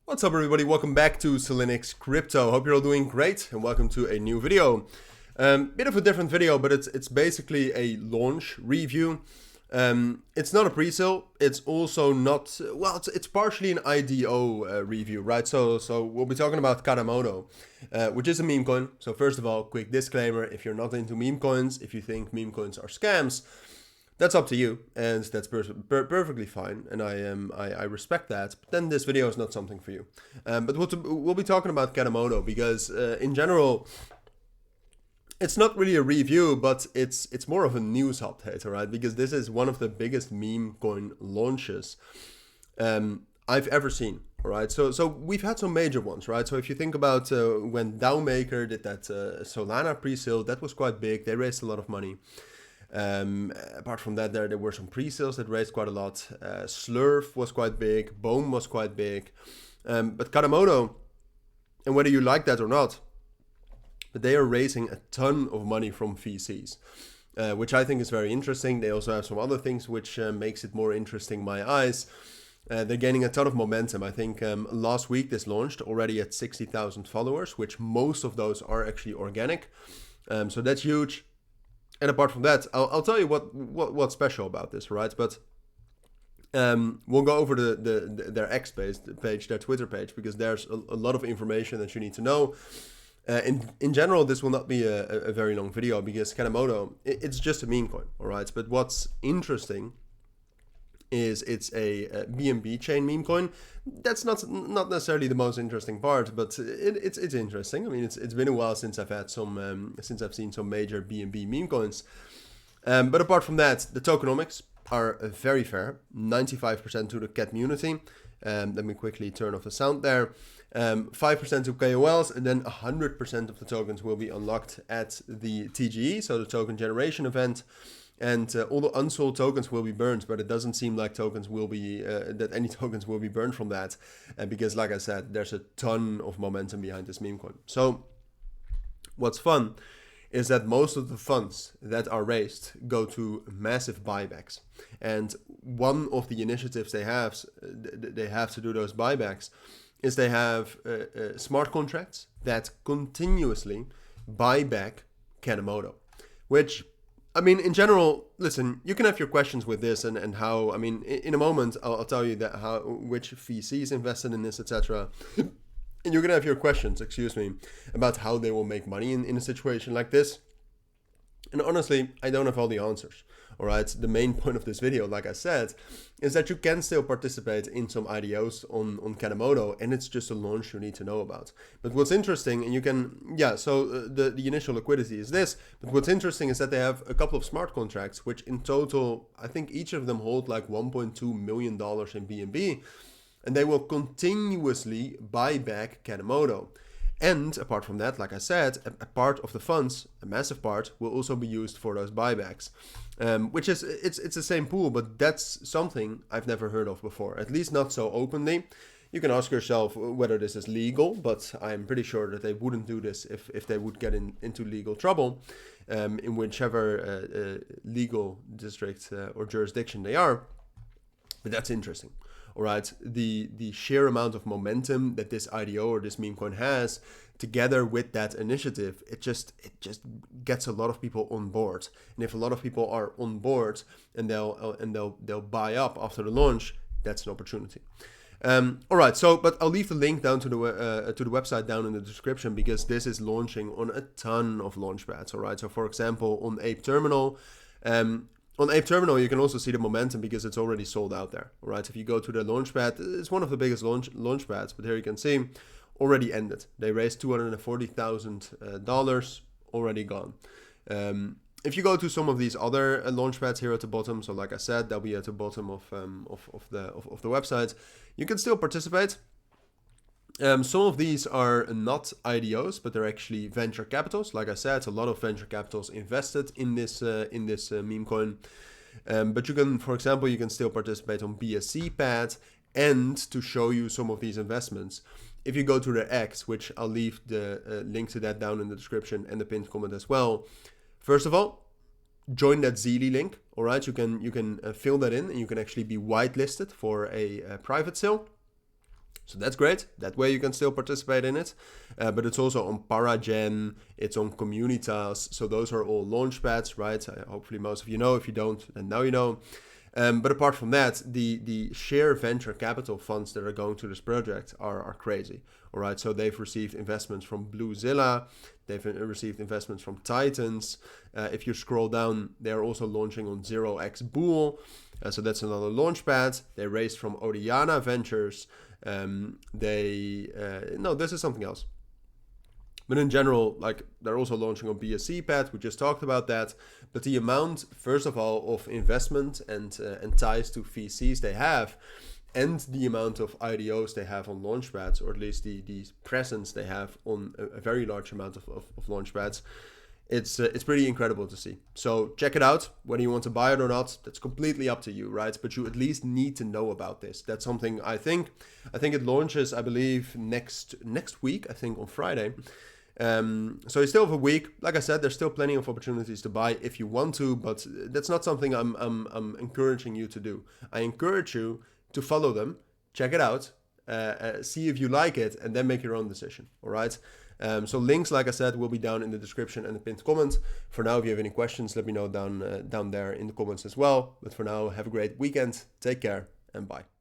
What's up everybody, welcome back to Cilinix Crypto. Hope you're all doing great and welcome to a new video. Bit of a different video, but it's basically a launch review. It's not a pre-sale, it's also not, well, it's partially an IDO review, right? So we'll be talking about Catamoto, which is a meme coin. So first of all, quick disclaimer, if you're not into meme coins, if you think meme coins are scams, that's up to you, and that's perfectly fine, and I respect that. But then this video is not something for you. But we'll be talking about Catamoto because in general, it's not really a review, but it's more of a news update, all right? Because this is one of the biggest meme coin launches I've ever seen, all right? So we've had some major ones, right? So if you think about when DAOmaker did that Solana pre-sale, that was quite big. They raised a lot of money. Apart from that, there were some pre-sales that raised quite a lot. Slurf was quite big, Boom was quite big, but Kamamoto, and whether you like that or not, but they are raising a ton of money from VCs, which I think is very interesting. They also have some other things which makes it more interesting in my eyes. They're gaining a ton of momentum. I think last week this launched already at 60,000 followers, which most of those are actually organic, so that's huge. And apart from that, I'll tell you what's special about this, right? But we'll go over their X page, their Twitter page, because there's a lot of information that you need to know. In general, this will not be a very long video because Catamoto, it's just a meme coin, all right? But what's interesting is it's a BNB chain meme coin. That's not necessarily the most interesting part, but it's interesting. I mean, it's been a while since I've had some since I've seen some major BNB meme coins. But apart from that, the tokenomics are very fair, 95% to the community. Let me quickly turn off the sound there. 5% to KOLs, and then 100% of the tokens will be unlocked at the TGE, so the token generation event. And all the unsold tokens will be burned, but it doesn't seem like tokens will be that any tokens will be burned from that, because, like I said, there's a ton of momentum behind this meme coin. So, what's fun is that most of the funds that are raised go to massive buybacks, and one of the initiatives they have to do those buybacks is they have smart contracts that continuously buy back Kamamoto, which, I mean, in general, listen, you can have your questions with this and how, I mean, in a moment, I'll tell you that which VCs invested in this, etc. And you're going to have your questions, about how they will make money in a situation like this. And honestly, I don't have all the answers. All right, the main point of this video, like I said, is that you can still participate in some IDOs on Catamoto, and it's just a launch you need to know about. But what's interesting, and you can, so the initial liquidity is this, but what's interesting is that they have a couple of smart contracts, which in total, I think each of them hold like $1.2 million in BNB, and they will continuously buy back Catamoto. And apart from that, like I said, a part of the funds, a massive part, will also be used for those buybacks, which is, it's the same pool, but that's something I've never heard of before, at least not so openly. You can ask yourself whether this is legal, but I'm pretty sure that they wouldn't do this if they would get into legal trouble, in whichever legal district or jurisdiction they are. But that's interesting. All right, the sheer amount of momentum that this IDO or this meme coin has, together with that initiative, it just gets a lot of people on board. And if a lot of people are on board and they'll buy up after the launch, that's an opportunity. All right, but I'll leave the link down to the website down in the description, because this is launching on a ton of Launchpads. All right, so for example, on Ape Terminal. On Ape Terminal, you can also see the momentum because it's already sold out there. All right, if you go to the Launchpad, it's one of the biggest launchpads, but here you can see already ended. They raised $240,000, already gone. If you go to some of these other Launchpads here at the bottom, so like I said, they'll be at the bottom of the website, you can still participate. Some of these are not IDOs, but they're actually venture capitals. Like I said, a lot of venture capitals invested in this meme coin. But you can, for example, you can still participate on BSC pad. And to show you some of these investments, if you go to their X, which I'll leave the link to that down in the description and the pinned comment as well. First of all, join that Zeely link. All right, you can fill that in, and you can actually be whitelisted for a private sale. So that's great. That way you can still participate in it. But it's also on Paragen, it's on Communitas. So those are all Launchpads, right? Hopefully most of you know. If you don't, then now you know. But apart from that, the sheer venture capital funds that are going to this project are crazy. All right, so they've received investments from Bluezilla, they've received investments from Titans. If you scroll down, they're also launching on 0x Bool. So that's another launchpad. They raised from Oriana Ventures. No, this is something else. But in general, like, they're also launching on BSC pad. We just talked about that. But the amount, first of all, of investment and ties to VCs they have, and the amount of IDOs they have on Launchpads, or at least the presence they have on a very large amount of Launchpads, it's pretty incredible to see. So check it out. Whether you want to buy it or not, that's completely up to you, right? But you at least need to know about this. That's something I think it launches, I believe, next week, I think on Friday. So you still have a week. Like I said, there's still plenty of opportunities to buy if you want to, but that's not something I'm encouraging you to do. I encourage you to follow them, check it out, see if you like it, and then make your own decision. All right. So links, like I said, will be down in the description and the pinned comment. For now, if you have any questions, let me know down there in the comments as well. But for now, have a great weekend. Take care and bye.